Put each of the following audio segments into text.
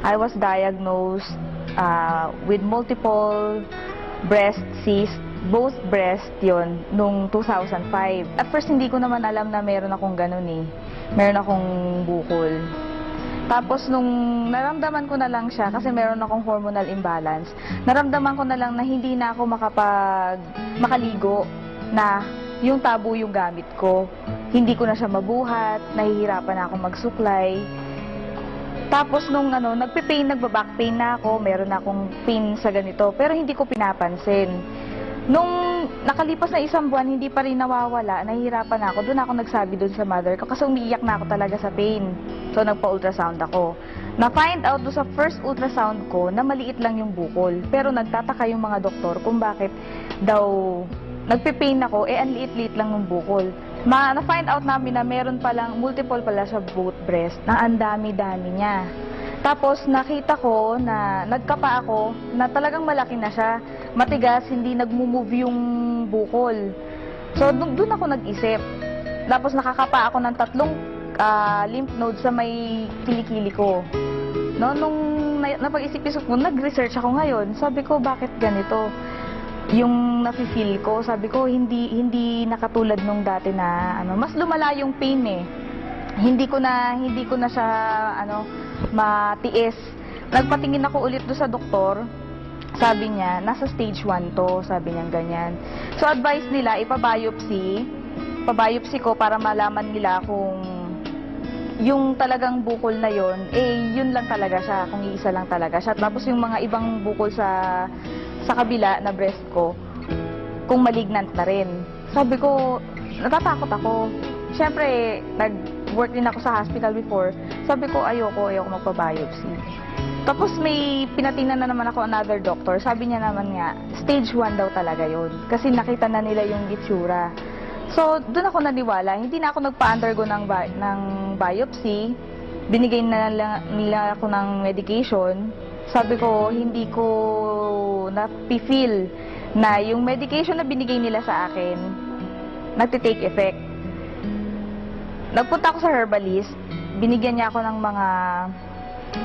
I was diagnosed with multiple breast cysts, both breast yon nung 2005. At first, hindi ko naman alam na meron akong ganun eh. Meron akong bukol. Tapos, nung naramdaman ko na lang siya, kasi meron akong hormonal imbalance, naramdaman ko na lang na hindi na ako makaligo, na yung tabo yung gamit ko. Hindi ko na siya mabuhat, nahihirapan na ako magsuklay. Tapos nung nagbaback pain na ako, meron na akong pain sa ganito, pero hindi ko pinapansin. Nung nakalipas na 1 buwan, hindi pa rin nawawala, nahihirapan na ako. Doon ako nagsabi doon sa mother ko kasi umiiyak na ako talaga sa pain. So nagpa-ultrasound ako. Na-find out doon sa first ultrasound ko na maliit lang yung bukol. Pero nagtataka yung mga doktor kung bakit daw nagpe-pain ako, ang liit-liit lang ng bukol. Na-find out namin na meron palang, multiple pala sa both breast, na ang dami-dami niya. Tapos nakita ko na nagkapa ako, na talagang malaki na siya, matigas, hindi nagmo-move yung bukol. So doon ako nag-isip. Tapos nakakapa ako ng 3 lymph nodes sa may kilikili ko. No, nung napag-isip-isip ko, nag-research ako ngayon. Sabi ko, bakit ganito? Yung nafe-feel ko, sabi ko, hindi nakatulad nung dati na mas lumala yung pain eh. Hindi ko na siya matiis. Nagpatingin ako ulit do sa doktor. Sabi niya, nasa stage 1 to, sabi niya ganyan. So advice nila ipa-biopsy. Pa-biopsy ko para malaman nila kung yung talagang bukol na yon, yun lang talaga siya, kung iisa lang talaga siya. Tapos yung mga ibang bukol sa kabila na breast ko, kung malignant na rin. Sabi ko, natatakot ako. Siyempre, nag-work din ako sa hospital before. Sabi ko, ayoko magpa-biopsy. Tapos may pinatingnan na naman ako another doctor. Sabi niya naman nga, stage 1 daw talaga yun. Kasi nakita na nila yung itsura. So, doon ako naniwala. Hindi na ako nagpa-undergo ng biopsy. Binigay na nila ako ng medication. Sabi ko, hindi ko na-feel na yung medication na binigay nila sa akin, nagtitake effect. Nagpunta ako sa herbalist, binigyan niya ako ng mga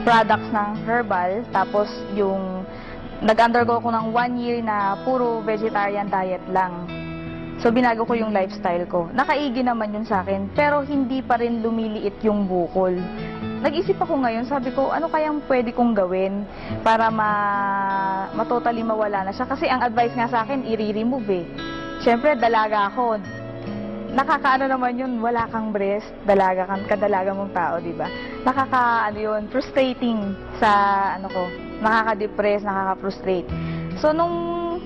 products ng herbal, tapos yung nag-undergo ako ng 1 year na puro vegetarian diet lang. So, binago ko yung lifestyle ko. Nakaigi naman yun sa akin, pero hindi pa rin lumiliit yung bukol. Nag-isip ako ngayon, sabi ko, ano kayang pwede kong gawin para totally mawala na siya? Kasi ang advice nga sa akin, i-remove eh. Siyempre, dalaga ako. Nakakaano naman yun, wala kang breast, kadalaga mong tao, di ba? Yun, frustrating sa, nakaka-depress, nakaka-frustrate. So, nung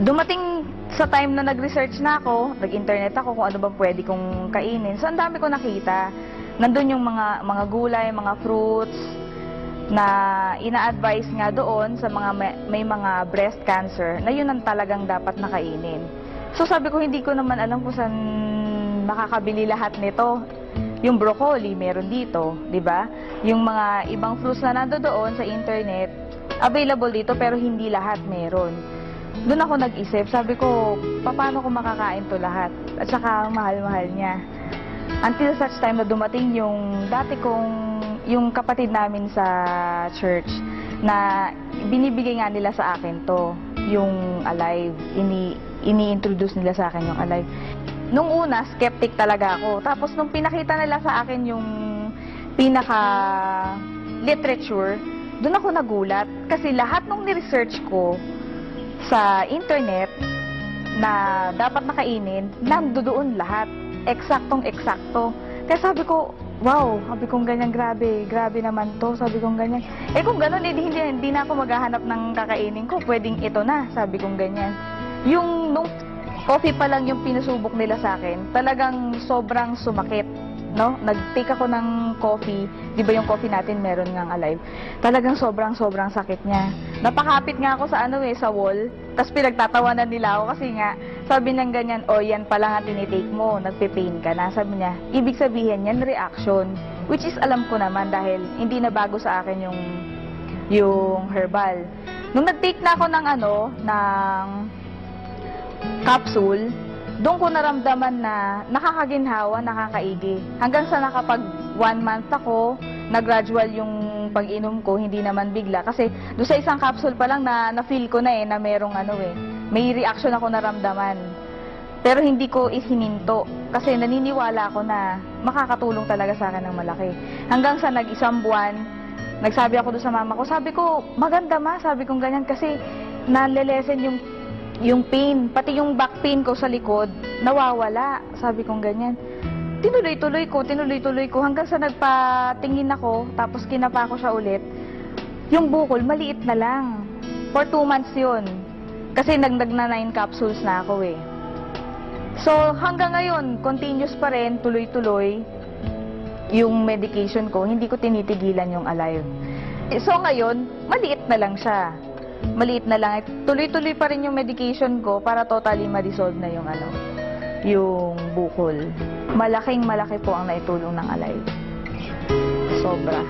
dumating sa time na nag-research na ako, nag-internet ako kung ano bang pwede kong kainin. So, ang dami ko nakita. Nandun yung mga gulay, mga fruits na ina-advise nga doon sa mga may mga breast cancer na yun ang talagang dapat nakainin. So sabi ko, hindi ko naman alam kung saan makakabili lahat nito. Yung broccoli, meron dito, di ba? Yung mga ibang fruits na nandoon sa internet, available dito pero hindi lahat meron. Doon ako nag-isip, sabi ko, paano ko makakain to lahat? At saka mahal-mahal niya. Until such time na dumating yung yung kapatid namin sa church na binibigay nga nila sa akin to, yung Alive. Ini-introduce nila sa akin yung Alive. Nung una, skeptic talaga ako. Tapos nung pinakita nila sa akin yung pinaka-literature, doon ako nagulat. Kasi lahat nung ni-research ko sa internet na dapat nakainin, nandoon lahat. Eksaktong-eksakto. Kaya sabi ko, wow, sabi kong ganyan, grabe naman to, sabi kong ganyan. Kung gano'n, hindi na ako maghahanap ng kakainin ko, pwedeng ito na, sabi kong ganyan. Nung coffee pa lang yung pinasubok nila sa akin, talagang sobrang sumakit, no? Nag-take ako ng coffee, di ba yung coffee natin meron ngang Alive? Talagang sobrang sakit niya. Napakapit nga ako sa sa wall, tapos pinagtatawanan nila ako kasi nga, sabi ng ganyan, yan pala nga tinitake mo, nagpe-pain ka na. Sabi niya, ibig sabihin yan, reaction. Which is alam ko naman dahil hindi na bago sa akin yung herbal. Nung nag-take na ako ng capsule, doon ko naramdaman na nakakaginhawa, nakakaigi. Hanggang sa nakapag 1 month ako, na-gradual yung pag-inom ko, hindi naman bigla. Kasi doon sa isang capsule pa lang na-feel ko na na merong may reaction ako naramdaman. Pero hindi ko isininto kasi naniniwala ako na makakatulong talaga sa akin ng malaki. Hanggang sa nag-isang buwan, nagsabi ako doon sa mama ko, sabi ko, maganda ma, sabi kong ganyan kasi nalelesen yung pain, pati yung back pain ko sa likod, nawawala, sabi kong ganyan. Tinuloy-tuloy ko hanggang sa nagpatingin ako, tapos kinapa ko siya ulit. Yung bukol, maliit na lang. For 2 months yun. Kasi nagdag na 9 capsules na ako eh. So, hanggang ngayon, continuous pa rin, tuloy-tuloy yung medication ko. Hindi ko tinitigilan yung Alive. So, ngayon, maliit na lang siya. Maliit na lang. Tuloy-tuloy pa rin yung medication ko para totally ma-dissolve na yung bukol. Malaking malaki po ang naitulong ng Alive. Sobra.